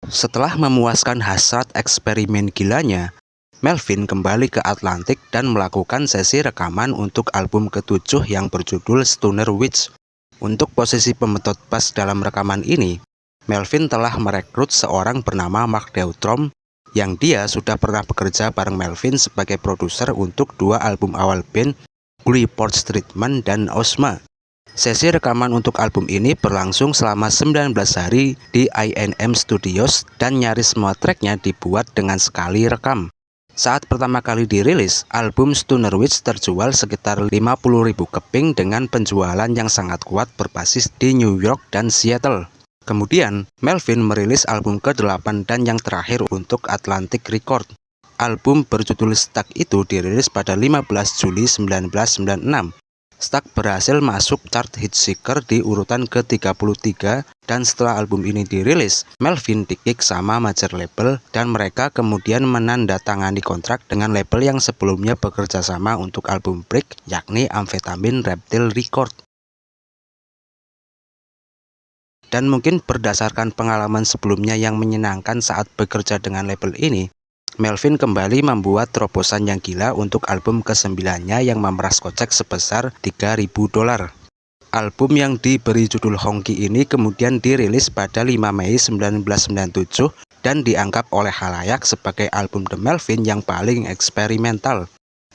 Setelah memuaskan hasrat eksperimen gilanya, Melvin kembali ke Atlantic dan melakukan sesi rekaman untuk album ke-7 yang berjudul Stoner Witch. Untuk posisi pembentot bass dalam rekaman ini, Melvin telah merekrut seorang bernama Mark Deutrom yang dia sudah pernah bekerja bareng Melvin sebagai produser untuk dua album awal band, Gully-Porch Treatment dan Ozma. Sesi rekaman untuk album ini berlangsung selama 19 hari di I&M Studios dan nyaris semua tracknya dibuat dengan sekali rekam. Saat pertama kali dirilis, album Stoner Witch terjual sekitar 50.000 keping dengan penjualan yang sangat kuat berbasis di New York dan Seattle. Kemudian, Melvin merilis album ke-8 dan yang terakhir untuk Atlantic Record. Album berjudul Stuck itu dirilis pada 15 Juli 1996. Stuck berhasil masuk chart Hitseeker di urutan ke-33 dan setelah album ini dirilis, Melvin di-kick sama major label dan mereka kemudian menandatangani kontrak dengan label yang sebelumnya bekerja sama untuk album Break, yakni Amphetamine Reptile Record. Dan mungkin berdasarkan pengalaman sebelumnya yang menyenangkan saat bekerja dengan label ini, Melvin kembali membuat terobosan yang gila untuk album ke-9-nya yang memeras kocek sebesar $3.000. Album yang diberi judul Honky ini kemudian dirilis pada 5 Mei 1997 dan dianggap oleh khalayak sebagai album The Melvin yang paling eksperimental.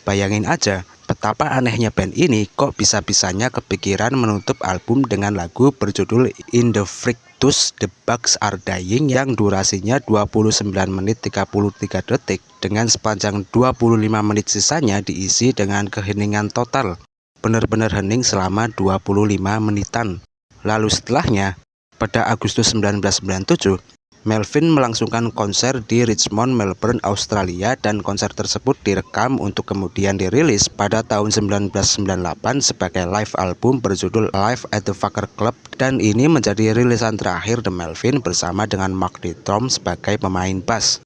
Bayangin aja, betapa anehnya band ini kok bisa-bisanya kepikiran menutup album dengan lagu berjudul In the Frictus The Bugs Are Dying yang durasinya 29 menit 33 detik dengan sepanjang 25 menit sisanya diisi dengan keheningan total. Benar-benar hening selama 25 menitan. Lalu setelahnya, pada Agustus 1997, Melvin melangsungkan konser di Richmond, Melbourne, Australia dan konser tersebut direkam untuk kemudian dirilis pada tahun 1998 sebagai live album berjudul Live at the Fucker Club dan ini menjadi rilisan terakhir The Melvin bersama dengan Mark Deutrom sebagai pemain bass.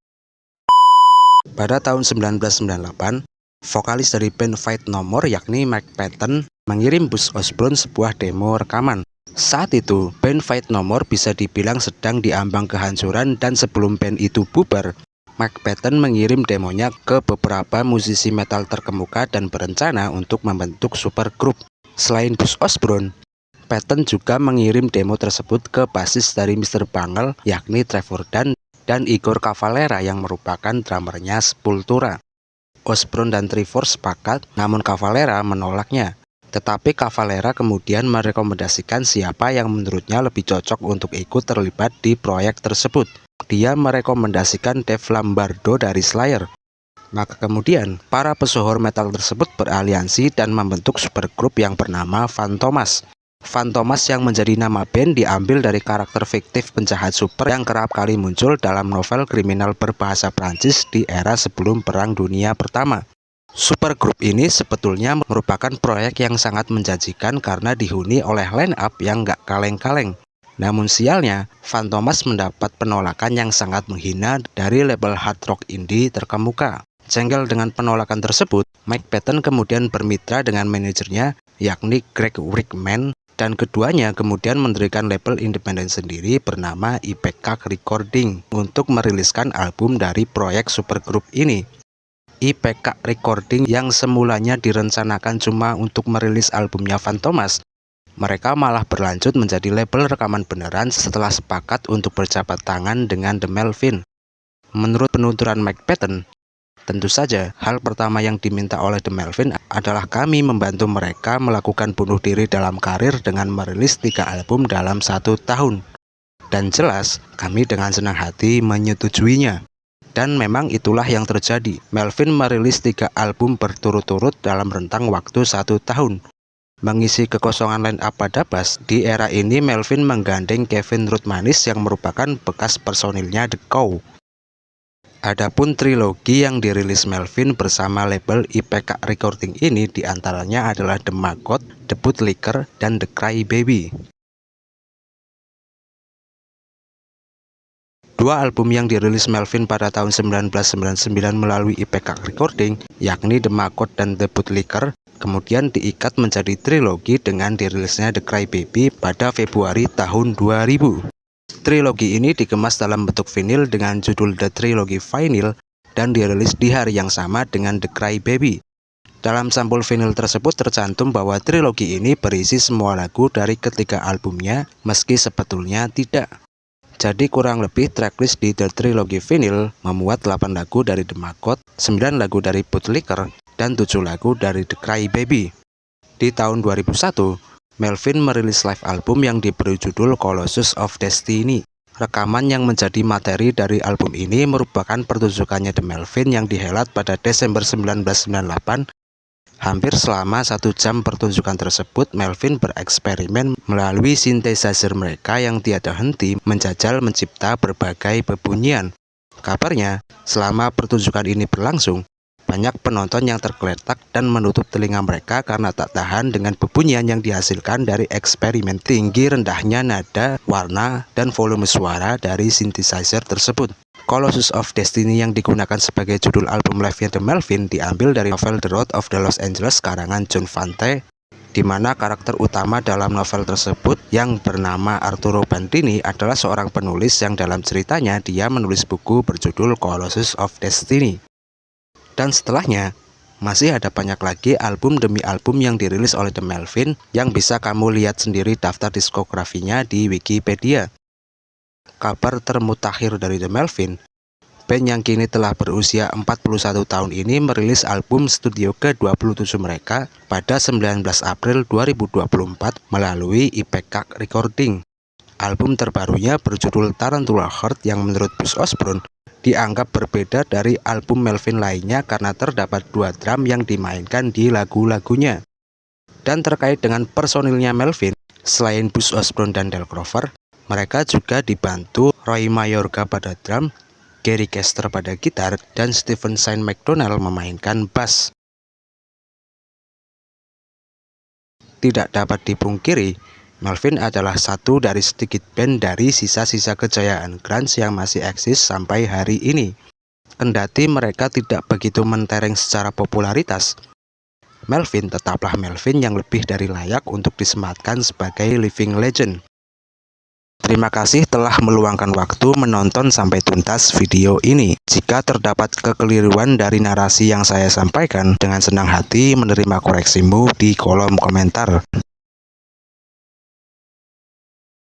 Pada tahun 1998, vokalis dari band Faith No More yakni Mike Patton mengirim Buzz Osborne sebuah demo rekaman. Saat itu, band Faith No More bisa dibilang sedang diambang kehancuran dan sebelum band itu bubar, Mike Patton mengirim demonya ke beberapa musisi metal terkemuka dan berencana untuk membentuk supergroup. Selain Buzz Osborne, Patton juga mengirim demo tersebut ke basis dari Mr. Bungle yakni Trevor Dunn dan Igor Cavalera yang merupakan drummernya Sepultura. Osborne dan Trevor sepakat, namun Cavalera menolaknya. Tetapi Cavalera kemudian merekomendasikan siapa yang menurutnya lebih cocok untuk ikut terlibat di proyek tersebut. Dia merekomendasikan Dave Lombardo dari Slayer. Maka kemudian, para pesohor metal tersebut beraliansi dan membentuk supergroup yang bernama Fantomas. Fantomas yang menjadi nama band diambil dari karakter fiktif penjahat super yang kerap kali muncul dalam novel kriminal berbahasa Prancis di era sebelum Perang Dunia Pertama. Supergroup ini sebetulnya merupakan proyek yang sangat menjanjikan karena dihuni oleh line up yang gak kaleng-kaleng. Namun sialnya, Fantomas mendapat penolakan yang sangat menghina dari label hard rock indie terkemuka. Jengkel dengan penolakan tersebut, Mike Patton kemudian bermitra dengan manajernya yakni Greg Wickman dan keduanya kemudian mendirikan label independen sendiri bernama IPK Recording untuk meriliskan album dari proyek supergroup ini. IPK Recording yang semulanya direncanakan cuma untuk merilis albumnya Fantomas, mereka malah berlanjut menjadi label rekaman beneran setelah sepakat untuk berjabat tangan dengan The Melvin. Menurut penuturan Mike Patton, tentu saja hal pertama yang diminta oleh The Melvin adalah kami membantu mereka melakukan bunuh diri dalam karir dengan merilis 3 album dalam 1 tahun. Dan jelas, kami dengan senang hati menyetujuinya. Dan memang itulah yang terjadi. Melvin merilis 3 album berturut-turut dalam rentang waktu 1 tahun. Mengisi kekosongan line up pada bass, di era ini Melvin menggandeng Kevin Rutmanis yang merupakan bekas personilnya The Cow. Adapun trilogi yang dirilis Melvin bersama label IPK Recording ini diantaranya adalah The Maggot, The Bootlicker, dan The Cry Baby. 2 album yang dirilis Melvin pada tahun 1999 melalui IPK Recording, yakni The Maggot dan The Bootlicker, kemudian diikat menjadi trilogi dengan dirilisnya The Cry Baby pada Februari tahun 2000. Trilogi ini dikemas dalam bentuk vinil dengan judul The Trilogy Vinyl dan dirilis di hari yang sama dengan The Cry Baby. Dalam sampul vinil tersebut tercantum bahwa trilogi ini berisi semua lagu dari ketiga albumnya, meski sebetulnya tidak. Jadi kurang lebih tracklist di The Trilogy Vinyl memuat 8 lagu dari The Maggot, 9 lagu dari Bootlicker, dan 7 lagu dari The Cry Baby. Di tahun 2001, Melvin merilis live album yang diberi judul Colossus of Destiny. Rekaman yang menjadi materi dari album ini merupakan pertunjukannya The Melvin yang dihelat pada Desember 1998. Hampir selama 1 jam pertunjukan tersebut, Melvin bereksperimen melalui synthesizer mereka yang tiada henti menjajal mencipta berbagai bebunyian. Kabarnya, selama pertunjukan ini berlangsung, banyak penonton yang tergeletak dan menutup telinga mereka karena tak tahan dengan bebunyian yang dihasilkan dari eksperimen tinggi rendahnya nada, warna, dan volume suara dari synthesizer tersebut. Colossus of Destiny yang digunakan sebagai judul album live-nya The Melvin diambil dari novel The Road of the Los Angeles karangan John Fante, di mana karakter utama dalam novel tersebut yang bernama Arturo Bandini adalah seorang penulis yang dalam ceritanya dia menulis buku berjudul Colossus of Destiny. Dan setelahnya, masih ada banyak lagi album demi album yang dirilis oleh The Melvin yang bisa kamu lihat sendiri daftar diskografinya di Wikipedia. Kabar termutakhir dari The Melvin, band yang kini telah berusia 41 tahun ini merilis album studio ke-27 mereka pada 19 April 2024 melalui Ipecac Recording. Album terbarunya berjudul Tarantula Heart yang menurut Bruce Osborne dianggap berbeda dari album Melvin lainnya karena terdapat 2 drum yang dimainkan di lagu-lagunya. Dan terkait dengan personilnya Melvin, selain Bruce Osborne dan Dale Crover, mereka juga dibantu Roy Mayorga pada drum, Gary Kester pada gitar, dan Stephen Saint McDonald memainkan bass. Tidak dapat dipungkiri, Melvin adalah satu dari sedikit band dari sisa-sisa kejayaan grunge yang masih eksis sampai hari ini. Kendati mereka tidak begitu mentereng secara popularitas, Melvin tetaplah Melvin yang lebih dari layak untuk disematkan sebagai living legend. Terima kasih telah meluangkan waktu menonton sampai tuntas video ini. Jika terdapat kekeliruan dari narasi yang saya sampaikan, dengan senang hati menerima koreksimu di kolom komentar.